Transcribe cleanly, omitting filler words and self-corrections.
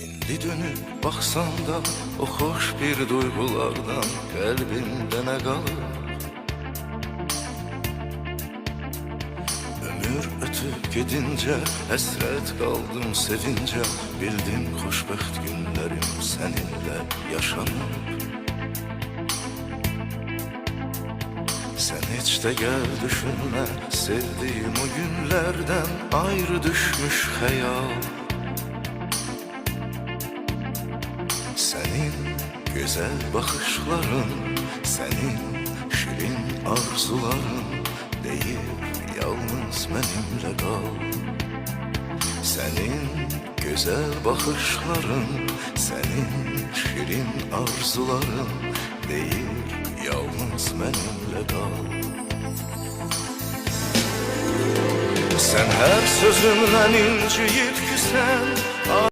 İndi dönüp baksan da o hoş bir duygulardan kalbimde ne kalır? Ömür ötüp gidince hasret kaldım sevince, bildim hoşbəxt günlerim seninle yaşanır. Sen hiç de gel düşünme, sevdiğim o günlerden ayrı düşmüş hayal. Senin güzel bakışların, senin şirin arzuların deyip yalnız benimle kal. Senin güzel bakışların, senin şirin arzuların deyip yalnız benimle kal. Sen her sözümden inciyip küsen,